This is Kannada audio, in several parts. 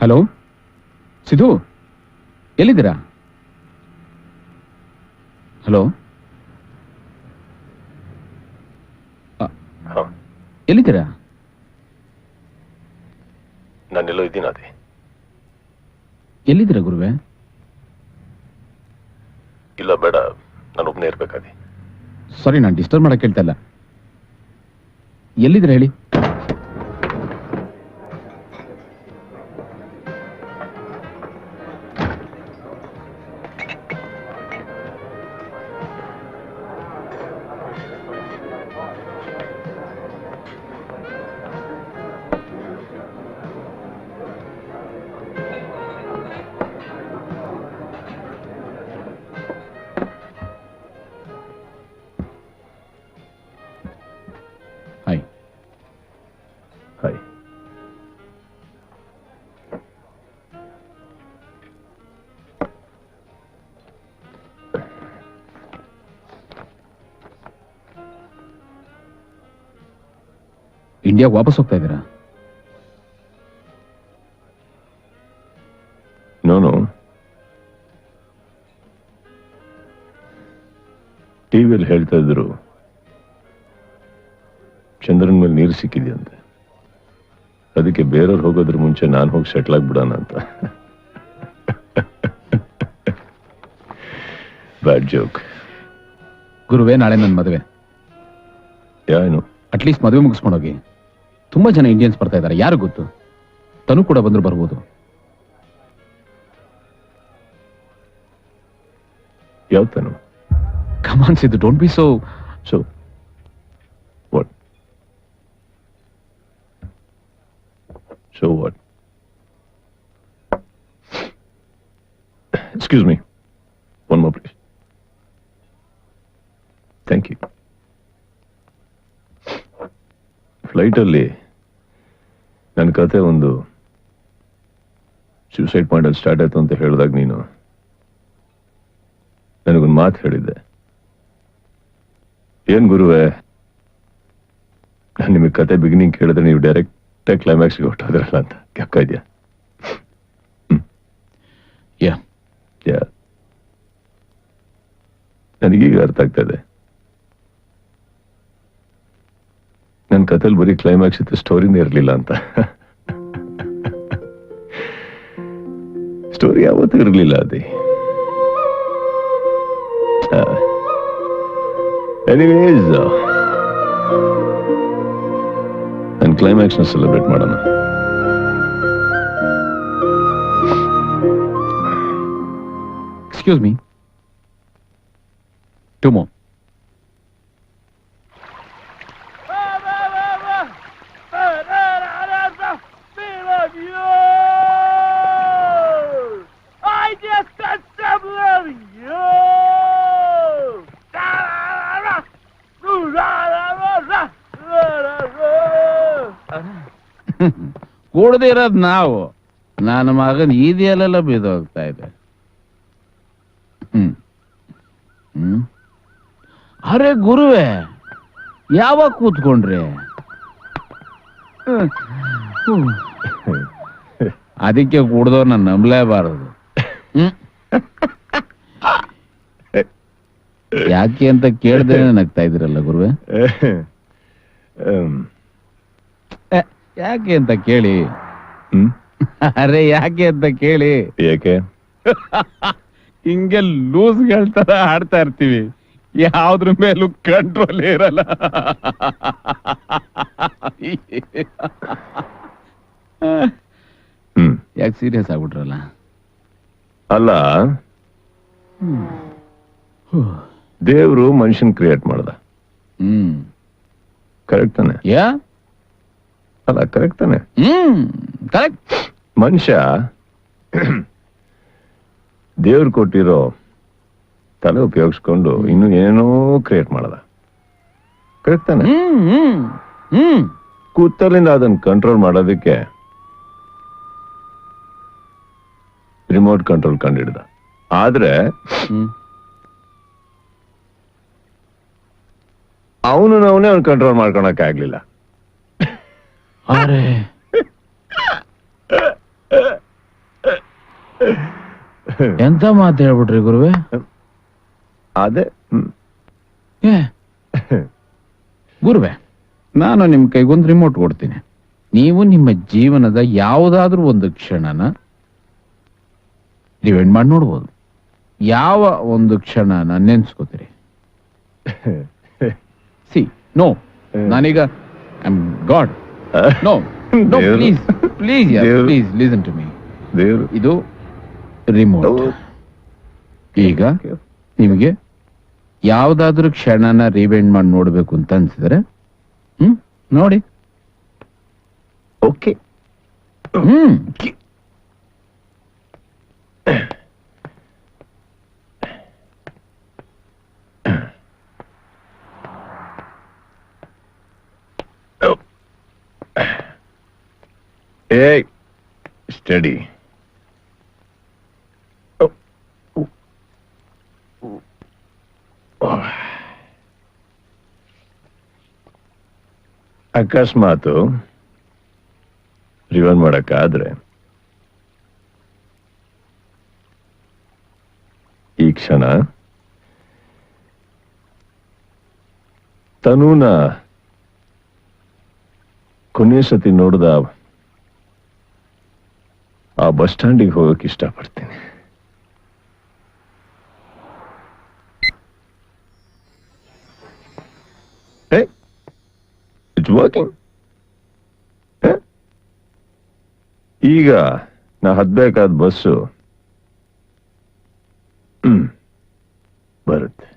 ಹಲೋ ಸಿಧು, ಎಲ್ಲಿದ್ದೀರಾ? ಹಲೋ, ಎಲ್ಲಿದ್ದೀರಾ? ನಾನೆಲ್ಲೋ ಇದ್ದೀನಿ. ಅದೇ ಎಲ್ಲಿದ್ದೀರಾ ಗುರುವೆ? ಇಲ್ಲ ಬೇಡ, ನಾನು ಒಬ್ಬನೇ ಇರ್ಬೇಕಾದೆ. ಸಾರಿ, ನಾನು ಡಿಸ್ಟರ್ಬ್ ಮಾಡಕ್ಕೆ ಹೇಳ್ತಾ ಇಲ್ಲ. ಎಲ್ಲಿದ್ದೀರಾ ಹೇಳಿ. ಹಾಯ್. ಹಾಯ್. ಇಂಡಿಯಾಗೆ ವಾಪಸ್ ಹೋಗ್ತಾ ಇದ್ದೀರಾ? ನೋನು ಟಿವಿಯಲ್ಲಿ ಹೇಳ್ತಾ ಇದ್ರು, ಚಂದ್ರನ ಮೇಲೆ ನೀರು ಸಿಕ್ಕಿದೆಯಂತೆ. ಅದಕ್ಕೆ ಬೇರೆಯವ್ರು ಹೋಗೋದ್ರ ಮುಂಚೆ ನಾನು ಹೋಗಿ ಸೆಟ್ಲ್ ಆಗ್ಬಿಡೋಣ ಅಂತ. ಬ್ಯಾಡ್ ಜೋಕ್. ಗುರುವೆ, ನಾಳೆ ನನ್ನ ಮದುವೆ. ಏನು? ಅಟ್ಲೀಸ್ಟ್ ಮದುವೆ ಮುಗಿಸ್ಕೊಂಡೋಗಿ. ತುಂಬಾ ಜನ ಇಂಡಿಯನ್ಸ್ ಬರ್ತಾ ಇದ್ದಾರೆ, ಯಾರು ಗೊತ್ತು? ತನು ಕೂಡ ಬಂದ್ರು ಬರ್ಬೋದು. ಯಾವ ತನು? Come on Siddu, don't be so. What? So what? Excuse me. One more, please. Thank you. Flight ಅಲ್ಲಿ ನನ್ನ ಕತೆ ಒಂದು ಸೂಸೈಡ್ ಪಾಯಿಂಟ್ ಅಲ್ಲಿ ಸ್ಟಾರ್ಟ್ ಆಯ್ತು ಅಂತ ಹೇಳಿದಾಗ ನೀನು ನನಗೊಂದು ಮಾತು ಹೇಳಿದ್ದೆ. ಏನ್ ಗುರುವೆ, ನಾನು ನಿಮಗೆ ಕತೆ ಬಿಗಿನಿಂಗ್ ಕೇಳಿದ್ರೆ ನೀವು ಡೈರೆಕ್ಟ್ ಆಗಿ ಕ್ಲೈಮ್ಯಾಕ್ಸ್ಗೆ ಹೊಟ್ಟೋದ್ರಲ್ಲ ಅಂತ. ಜ್ಞಾಪಕ ಇದೆಯಾ? ಯಾ, ನನಗೀಗ ಅರ್ಥ ಆಗ್ತಾ ಇದೆ. ನನ್ನ ಕಥೆಯಲ್ಲಿ ಬರೀ ಕ್ಲೈಮ್ಯಾಕ್ಸ್ ಇತ್ತು, ಸ್ಟೋರಿನೇ ಇರಲಿಲ್ಲ ಅಂತ. ಸ್ಟೋರಿ ಯಾವತ್ತೂ ಇರಲಿಲ್ಲ ಅದೇ. ಎನಿವೇಸ್, ನನ್ನ ಕ್ಲೈಮ್ಯಾಕ್ಸ್ ನ ಸೆಲೆಬ್ರೇಟ್ ಮಾಡೋಣ. Excuse me, two more. ಕೂಡದೇ ಇರೋದು ನಾವು. ನನ್ನ ಮಗನ್ ಈದಿಯಲ್ಲೆಲ್ಲ ಬಿದ್ದೋಗ್ತಾ ಇದೆ. ಅರೆ ಗುರುವೆ, ಯಾವಾಗ ಕೂತ್ಕೊಂಡ್ರಿ? ಅದಕ್ಕೆ ಕೂಡ್ದವ್ರು ನಾನು ನಂಬಲೇಬಾರದು. ಯಾಕೆ ಅಂತ ಕೇಳ್ದೇ ನಗ್ತಾ ಇದ್ದೀರಲ್ಲ ಗುರುವೆ. ಯಾಕೆ ಅಂತ ಕೇಳಿ. ಅರೆ ಯಾಕೆ ಅಂತ ಕೇಳಿ. ಯಾಕೆ? ಹಿಂಗೆ ಲೂಸ್ ತರ ಆಡ್ತಾ ಇರ್ತೀವಿ, ಯಾವ್ದ್ರ ಮೇಲೂ ಕಂಟ್ರೋಲ್ ಇರಲ್ಲ. ಯಾಕೆ ಸೀರಿಯಸ್ ಆಗ್ಬಿಟ್ರಲ್ಲ? ಅಲ್ಲ, ದೇವ್ರು ಮನುಷ್ಯನ್ ಕ್ರಿಯೇಟ್ ಮಾಡ್ದ. ಕರೆಕ್ಟ್ ತಾನೆ? ಯಾ, ಅಲ್ಲ ಕರೆಕ್ಟ್ ತಾನೆ? ಕರೆಕ್ಟ್. ಮನುಷ್ಯ ದೇವ್ರು ಕೊಟ್ಟಿರೋ ತಲೆ ಉಪಯೋಗಿಸ್ಕೊಂಡು ಇನ್ನು ಏನೋ ಕ್ರಿಯೇಟ್ ಮಾಡದ. ಕರೆಕ್ಟ್ ತಾನೆ? ಕೂತಲ್ಲಿಂದ ಅದನ್ನ ಕಂಟ್ರೋಲ್ ಮಾಡೋದಕ್ಕೆ ರಿಮೋಟ್ ಕಂಟ್ರೋಲ್ ಕಂಡಿಡ್ದ. ಆದ್ರೆ ಅವನು ಅವ್ನು ಕಂಟ್ರೋಲ್ ಮಾಡ್ಕೊಳಕ್ ಆಗ್ಲಿಲ್ಲ. ಎಂತ ಮಾತು ಹೇಳ್ಬಿಟ್ರಿ ಗುರುವೆ? ಅದೇ ಏ ಗುರುವೆ, ನಾನು ನಿಮ್ ಕೈಗೊಂದು ರಿಮೋಟ್ ಕೊಡ್ತೀನಿ. ನೀವು ನಿಮ್ಮ ಜೀವನದ ಯಾವುದಾದ್ರೂ ಒಂದು ಕ್ಷಣನ ಡಿವೈಡ್ ಮಾಡಿ ನೋಡ್ಬೋದು. ಯಾವ ಒಂದು ಕ್ಷಣನ ನೆನ್ಸ್ಕೋತೀರಿ? ಸಿ ನೋ, ನಾನೀಗ I am God. No no, please please please listen to me. ದೇವ್ರು ಇದು ರಿಮೋಟ್. ಈಗ ನಿಮಗೆ ಯಾವ್ದಾದ್ರೂ ಕ್ಷಣನ ರಿವೈಂಡ್ ಮಾಡಿ ನೋಡ್ಬೇಕು ಅಂತ ಅನ್ಸಿದ್ರೆ ನೋಡಿ. ಓಕೆ. ಏಯ್ ಸ್ಟಡಿ. ಅಕಸ್ಮಾತು ರಿವನ್ ಮಾಡಕ್ಕಾದ್ರೆ ಈ ಕ್ಷಣ ತನೂನ ಕೊನೆಯ ಸತಿ ನೋಡ್ದ ಆ ಬಸ್ ಸ್ಟ್ಯಾಂಡಿಗೆ ಹೋಗಕ್ಕೆ ಇಷ್ಟಪಡ್ತೀನಿ. It's working. ಈಗ ನಾ ಹತ್ಬೇಕಾದ ಬಸ್ಸು ಬರುತ್ತೆ.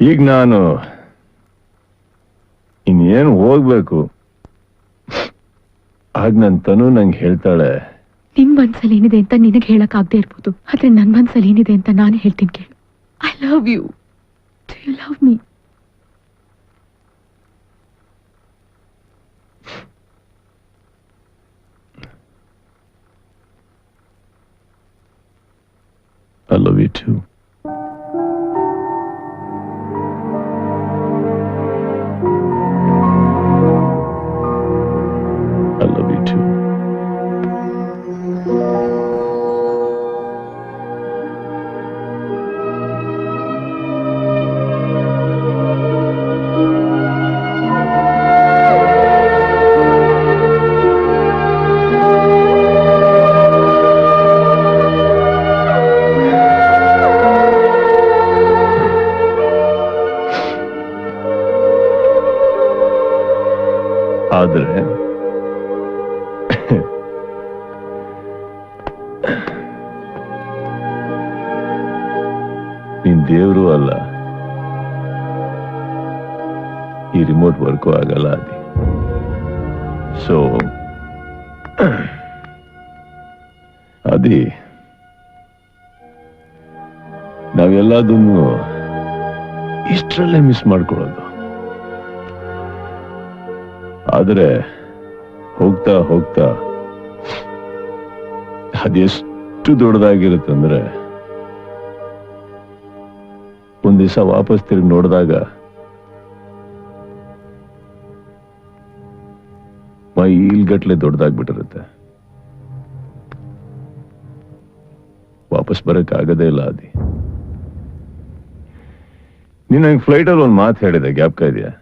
ಈಗ ನಾನು ಇನ್ನೇನು ಹೋಗ್ಬೇಕು. ಆಗ ನನ್ ತನು ನಂಗೆ ಹೇಳ್ತಾಳೆ, ನಿನ್ ಮನ್ಸಲ್ಲಿ ಏನಿದೆ ಅಂತ ನಿನಗೆ ಹೇಳಕ್ ಆಗದೆ ಇರ್ಬೋದು, ಆದ್ರೆ ನನ್ ಮನ್ಸಲ್ಲಿ ಏನಿದೆ ಅಂತ ನಾನು ಹೇಳ್ತೀನಿ ಕೇಳು. I love you. Do you love me? I love you too. I love you too. ಆದ್ರೆ ನೀನ್ ದೇವರು ಅಲ್ಲ, ಈ ರಿಮೋಟ್ ವರ್ಕು ಆಗಲ್ಲ ಅದಿ. ಸೊ ಅದಿ ನಾವೆಲ್ಲದನ್ನು ಇಷ್ಟರಲ್ಲೇ ಮಿಸ್ ಮಾಡ್ಕೊಳ್ಳೋದು. ಆದ್ರೆ ಹೋಗ್ತಾ ಹೋಗ್ತಾ ಅದೆಷ್ಟು ದೊಡ್ಡದಾಗಿರುತ್ತಂದ್ರೆ ಒಂದ್ ದಿವಸ ವಾಪಸ್ ತಿರುಗಿ ನೋಡಿದಾಗ ಮೈಲ್ಗಟ್ಲೆ ದೊಡ್ಡದಾಗ್ಬಿಟ್ಟಿರುತ್ತೆ. ವಾಪಸ್ ಬರಕ್ ಆಗದೇ ಇಲ್ಲ ಅದಿ. ನೀನ್ ನಂಗೆ ಫ್ಲೈಟಲ್ಲಿ ಒಂದು ಮಾತು ಹೇಳಿದೆ, ಜ್ಞಾಪಕ ಇದೆಯಾ?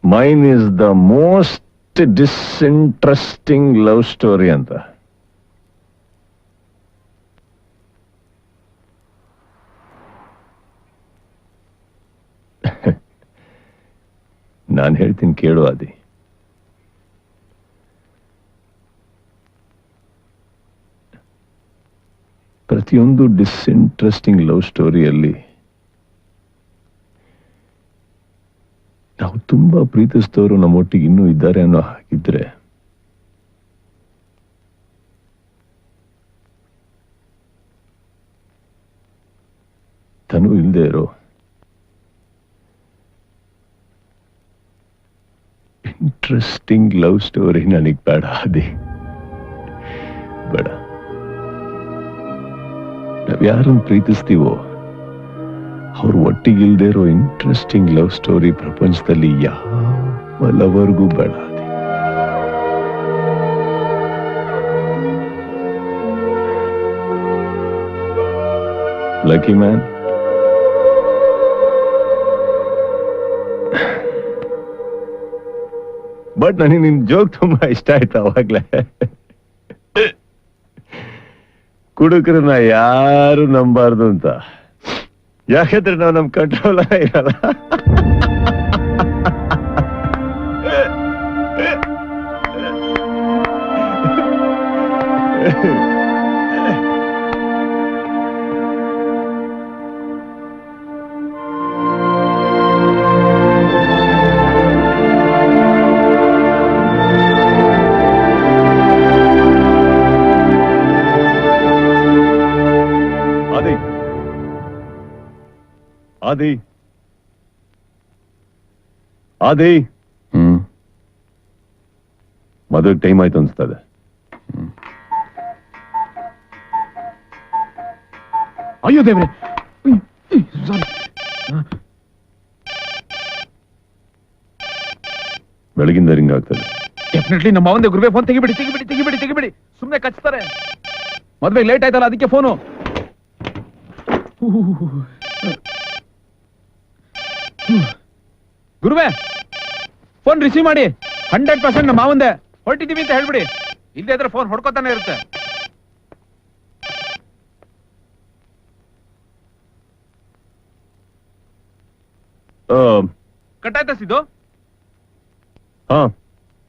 Mine is the most disinteresting love story ಅಂತ. ನಾನು ಹೇಳ್ತೀನಿ ಕೇಳು ಆದಿ. ಪ್ರತಿಯೊಂದು ಡಿಸ್ಇಂಟ್ರೆಸ್ಟಿಂಗ್ ಲವ್ ಸ್ಟೋರಿಯಲ್ಲಿ ನಾವು ತುಂಬಾ ಪ್ರೀತಿಸಿದವರು ನಮ್ಮೊಟ್ಟಿಗೆ ಇನ್ನೂ ಇದ್ದಾರೆ ಅನ್ನೋ ಹಾಗಿದ್ರೆ ತನು ಇಲ್ಲದೆ ಇರೋ ಇಂಟ್ರೆಸ್ಟಿಂಗ್ ಲವ್ ಸ್ಟೋರಿ ನನಗೆ ಬೇಡ ಅದೇ ಬೇಡ. ನಾವ್ ಯಾರನ್ನು ಪ್ರೀತಿಸ್ತೀವೋ ಅವ್ರು ಒಟ್ಟಿಗಿಲ್ದೇ ಇರೋ ಇಂಟ್ರೆಸ್ಟಿಂಗ್ ಲವ್ ಸ್ಟೋರಿ ಪ್ರಪಂಚದಲ್ಲಿ ಯಾವ ಲವರ್ಗೂ ಬೇಡ. Lucky man. ಬಟ್ ನನಗೆ ನಿನ್ ಜೋಕ್ ತುಂಬಾ ಇಷ್ಟ ಆಯ್ತು ಅವಾಗ್ಲೇ. ಕುಡುಕರನ್ನ ಯಾರು ನಂಬಾರ್ದು ಅಂತ. ಯಾಕಂದ್ರೆ ನಾವು ನಮ್ ಕಂಟ್ರೋಲ್ ಇರಲ್ಲ. ಆದಿ ಆದಿ ಮದುವೆಗೆ ಟೈಮ್ ಆಯ್ತು ಅನ್ಸ್ತದೆ. ಅಯ್ಯೋ ದೇವ್ರೆ, ಬೆಳಗಿಂದ ರಿಂಗ್ ಆಗ್ತದೆ. ಡೆಫಿನೆಟ್ಲಿ ನಮ್ಮ ಮಾವಂದೆ ಗುರುವೆ ಫೋನ್ ತೆಗಿಬಿಡಿ. ಸುಮ್ಮನೆ ಕಚ್ತಾರೆ. ಮದ್ವೆಗೆ ಲೇಟ್ ಆಯ್ತಲ್ಲ, ಅದಕ್ಕೆ ಫೋನು. ಗುರುವೆ ಫೋನ್ ರಿಸೀವ್ ಮಾಡಿ. 100% ನಮ್ಮ ಮಾವಂದೆ ಹೊರಟಿದ್ದೀವಿ ಅಂತ ಹೇಳ್ಬಿಡಿ. ಇಲ್ಲದೆ ಇದ್ರೆ ಫೋನ್ ಹೊಡ್ಕೋತಾನೆ ಇರುತ್ತೆ. ಕಟ್ಟಾಯ್ತಾ ಸಿದ್ದು?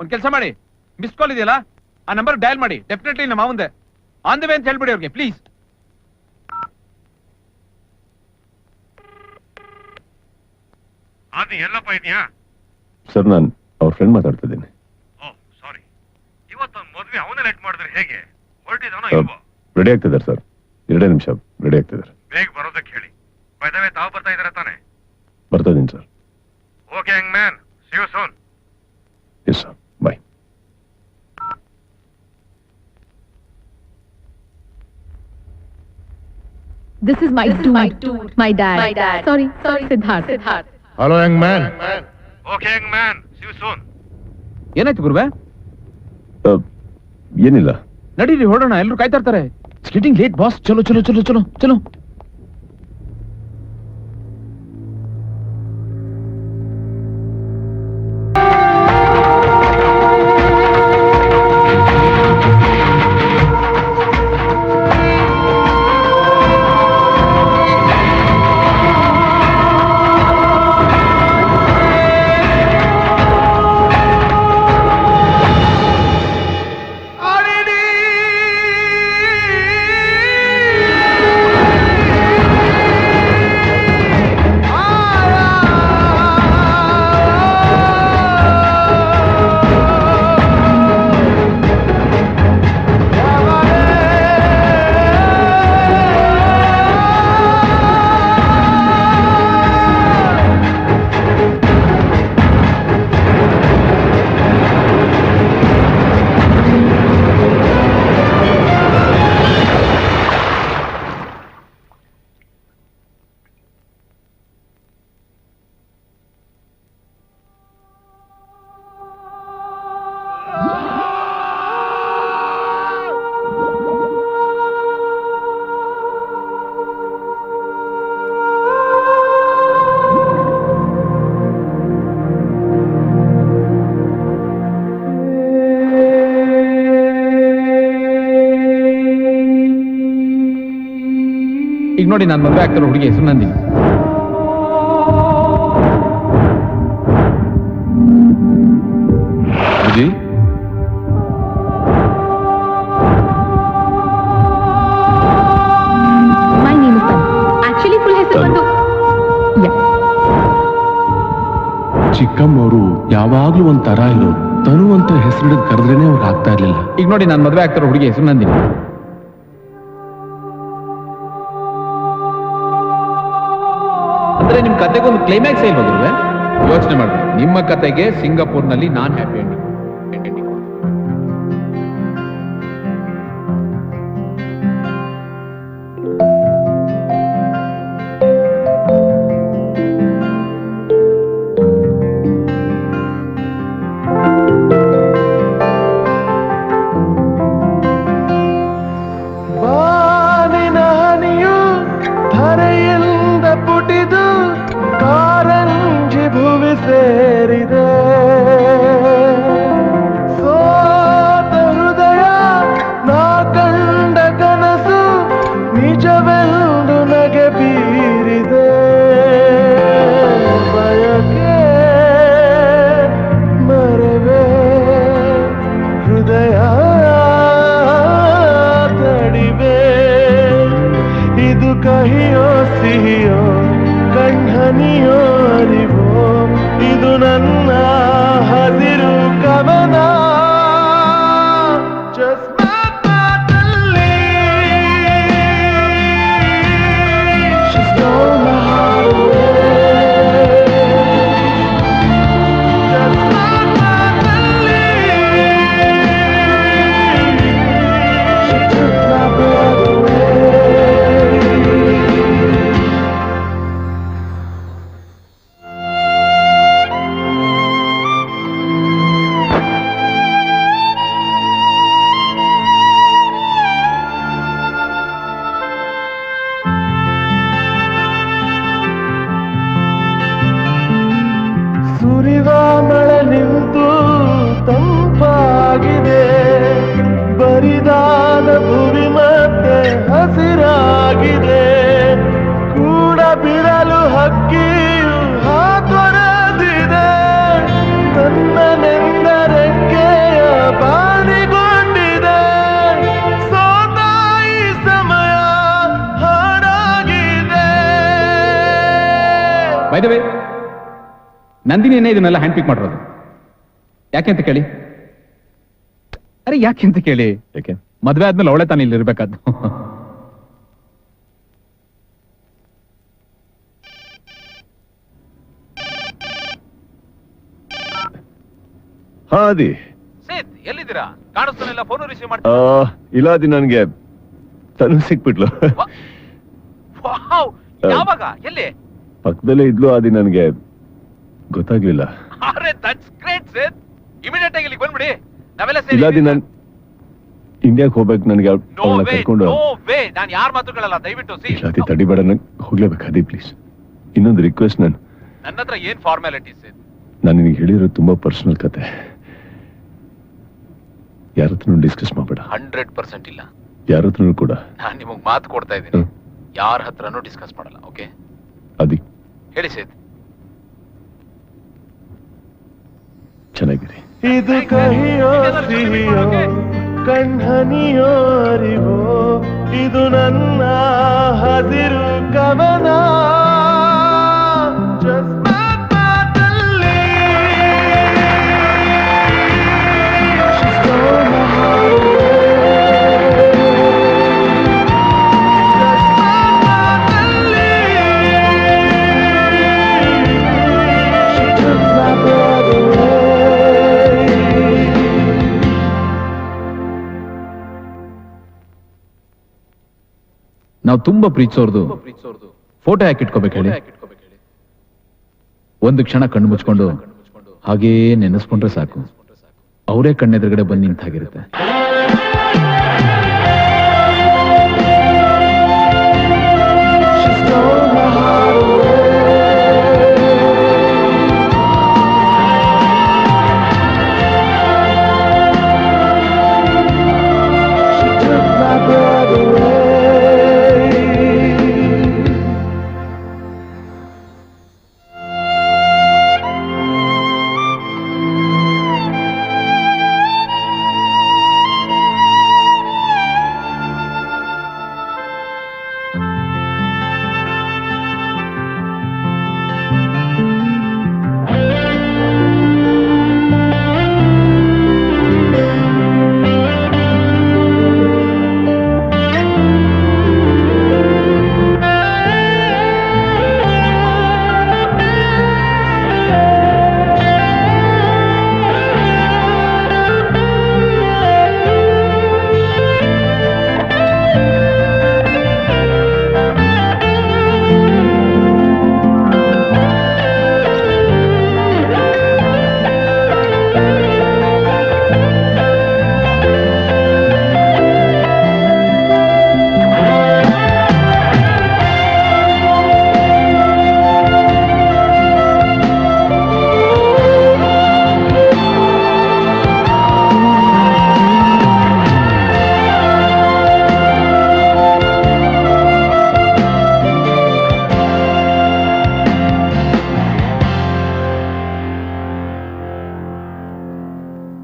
ಒಂದ್ ಕೆಲಸ ಮಾಡಿ, ಮಿಸ್ ಕಾಲ್ ಇದೆಯಲ್ಲ, ಆ ನಂಬರ್ ಡಯಲ್ ಮಾಡಿ. ಡೆಫಿನೆಟ್ಲಿ ನಮ್ಮ ಮಾವಂದೆ ಆನ್ ದ ವೇ ಅಂತ ಹೇಳ್ಬಿಡಿ ಅವ್ರಿಗೆ, ಪ್ಲೀಸ್. ಎಲ್ಲಪ್ಪ ಇದೆಯಾ ಸರ್? ನಾನು ಅವ್ರ ಫ್ರೆಂಡ್ ಮಾತಾಡ್ತಿದ್ದೀನಿ. ಓ ಸಾರಿ, ಇವತ್ತೊಂದು ಮದ್ವೆ ಅವನೇ ಲೇಟ್ ಮಾಡಿದ್ರೆ ಹೇಗೆ? ಹೊರಟಿದಾನೋ ಇಲ್ವೋ? ರೆಡಿ ಆಗ್ತಿದ್ದಾರೆ ಸರ್, 2 ನಿಮಿಷ ರೆಡಿ ಆಗ್ತಿದ್ದಾರೆ. ಬೇಗ ಬರೋದಕ್ಕೆ ಹೇಳಿ. ಬೈದವೇ ತಾವು ಬರ್ತಾ ಇದಾರೆ ತಾನೆ? ಬರ್ತಾ ಇದೀನಿ sir. Okay young man, see you soon. Yes sir, bye. This is my dude. My dad. Sorry, Siddharth. Hello young man. Okay young man, see you soon. ಏನಾಯ್ತು ಗುರುವೆ? ಏನಿಲ್ಲ, ನಡೀರಿ ಹೊರಡೋಣ, ಎಲ್ಲರೂ ಕಾಯ್ತಾ ಇರ್ತಾರೆ. It's getting late boss. ಚಲೋ. ಈಗ ನೋಡಿ, ನಾನು ಮದುವೆ ಆಗ್ತಾರೋ ಹುಡುಗಿ ಹೆಸರು ನಂದಿನಿ. ಅಜ್ಜಿ, My name is Tanu. Actually full ಹೆಸರು ಬಂದು ಚಿಕ್ಕಮ್ಮವರು ಯಾವಾಗ್ಲೂ ಒಂಥರ ಇರೋರು. ತನು ಅಂತ ಹೆಸರಿಡ ಕರೆದ್ರೇನೆ ಅವ್ರಿಗೆ ಆಗ್ತಾ ಇರ್ಲಿಲ್ಲ. ಈಗ ನೋಡಿ, ನಾನು ಮದುವೆ ಆಗ್ತಾರೋ ಹುಡುಗಿ ಹೆಸರು ನಂದಿನಿ. ಅಂದ್ರೆ ನಿಮ್ ಕತೆಗೆ ಒಂದು ಕ್ಲೈಮ್ಯಾಕ್ಸ್ ಏನ್ ಹೋಗಿರುವೆ? ಯೋಚನೆ ಮಾಡಿ, ನಿಮ್ಮ ಕತೆಗೆ ಸಿಂಗಾಪುರ್ನಲ್ಲಿ ನಾನ್ ಹ್ಯಾಪಿ ಎಂಡಿಂಗ್. ಸಿಹಿಯೋ ಕಣ್ಹನಿಯೋ ಅರಿವೋ ಇದು ನನ್ನ ಹಸಿರು ಕವನ ಜಸ್ಮಾತಲ್ಲಿ She stole my heart away. ಜಸ್ಮಾತಲ್ಲಿ She took my breath away. ಸುರಿವ ಮಳೆ ನಿಂತು ತಂಪಾಗಿದೆ ಬರಿದಾದ ಭೂಮಿ ಮತ್ತೆ ಹಸಿರಾಗಿದೆ ಕೂಡ ಬಿಡಲು ಹಕ್ಕಿಯು ಹಾತೊರೆದಿದೆ ತನ್ನ ನೆಂದರೆಕ್ಕೆಯ ಬಾಡಿಗೊಂಡಿದೆ ಸೋತ ಈ ಸಮಯ ಹಾಡಾಗಿದೆ ಬೈ ದ ವೇ, ನಂದಿನಿಯನ್ನೇ ಇದನ್ನೆಲ್ಲ ಹ್ಯಾಂಡ್ ಪಿಕ್ ಮಾಡಿರೋದು. ಯಾಕೆ ಅಂತ ಕೇಳಿ. ಅರೆ ಯಾಕೆ ಅಂತ ಕೇಳಿ. ಯಾಕೆ? ಮದ್ವೆ ಆದ್ಮೇಲೆ ಅವಳೆ ತಾನು ಇಲ್ಲಿ ಇರ್ಬೇಕಾದ್ದು. ಹಾ ಅದಿ ಎಲ್ಲಿದ್ದೀರಾ? ಕಾಣಿಸ್ತಾನಿಲ್ಲ, ಫೋನ್ ರಿಸೀವ್ ಮಾಡಿ. ಇಲ್ಲ ಅದಿ ನನ್ಗೆ ತನು ಸಿಕ್ಬಿಟ್ಲು. ಯಾವಾಗ? ಎಲ್ಲಿ? ಪಕ್ಕದಲ್ಲೇ ಇದ್ಲು. ಅದಿ ನನ್ಗೆ ಗೊತ್ತಾಗ್ಲಿಲ್ಲ. ಅರೆ ದಟ್ಸ್ ಗ್ರೇಟ್ ಸರ್. ಇಮಿಡಿಯೇಟ್ ಆಗಿ ಇಲ್ಲಿಗೆ ಬಂದ್ಬಿಡಿ, ನಾವೆಲ್ಲ ಇಲ್ಲ ಅದಿ ನಾನು ಇಂಡಿಯಾಕ್ ಹೋಗ್ಬೇಕು. ನನಗೆ ಅವಳನ್ನ ಕರ್ಕೊಂಡು. ನೋ ವೇ, ನಾನು ಯಾರ ಮಾತುಗಳಲ್ಲ, ದಯವಿಟ್ಟು ಸಿ. ಇಲ್ಲ ಅದಿ ತಡಿಬೇಡ, ನಂಗೆ ಹೋಗ್ಲೇಬೇಕು. ಅದಿ ಪ್ಲೀಸ್ ಇನ್ನೊಂದು ರಿಕ್ವೆಸ್ಟ್. ನನ್ನ ಹತ್ರ ಏನ್ ಫಾರ್ಮಾಲಿಟೀಸ್? ನಾನು ನಿನಗೆ ಹೇಳಿರೋ ತುಂಬಾ ಪರ್ಸನಲ್ ಕತೆ. ಯಾರ ಹತ್ರನೂ ಡಿಸ್ಕಸ್ ಮಾಡಬೇಡ. 100% ಇಲ್ಲ. ಯಾರ ಹತ್ರನೂ ಕೂಡ. ನಾನು ನಿಮಗೆ ಮಾತು ಕೊಡ್ತಾ ಇದ್ದೀನಿ, ಯಾರ ಹತ್ರನೂ ಡಿಸ್ಕಸ್ ಮಾಡಲ್ಲ. ಓಕೆ? ಅದಿ ಹೇಳಿ ಸೇತ್. ಚೆನ್ನಾಗಿದೆ. ಇದು ಕಹಿಯೋ ಸಿಹಿಯೋ ಕಣ್ಹನಿಯೋ ಅರಿವೋ ಇದು ನನ್ನ ಹಸಿರು ಕವನ ಜಸ್ಮಾತಲ್ಲಿ She stole my heart away. ಜಸ್ಮಾತಲ್ಲಿ She took my breath away. ನಾವು ತುಂಬಾ ಪ್ರೀತಿಸೋರ್ದು ಫೋಟೋ ಯಾಕೆ ಇಟ್ಕೋಬೇಕು ಹೇಳಿ. ಒಂದು ಕ್ಷಣ ಕಣ್ಣು ಮುಚ್ಕೊಂಡು ಹಾಗೇ ನೆನೆಸ್ಕೊಂಡ್ರೆ ಸಾಕು, ಅವರೇ ಕಣ್ಣೆದುರುಗಡೆ ಬಂದು ನಿಂತಾಗಿರುತ್ತೆ.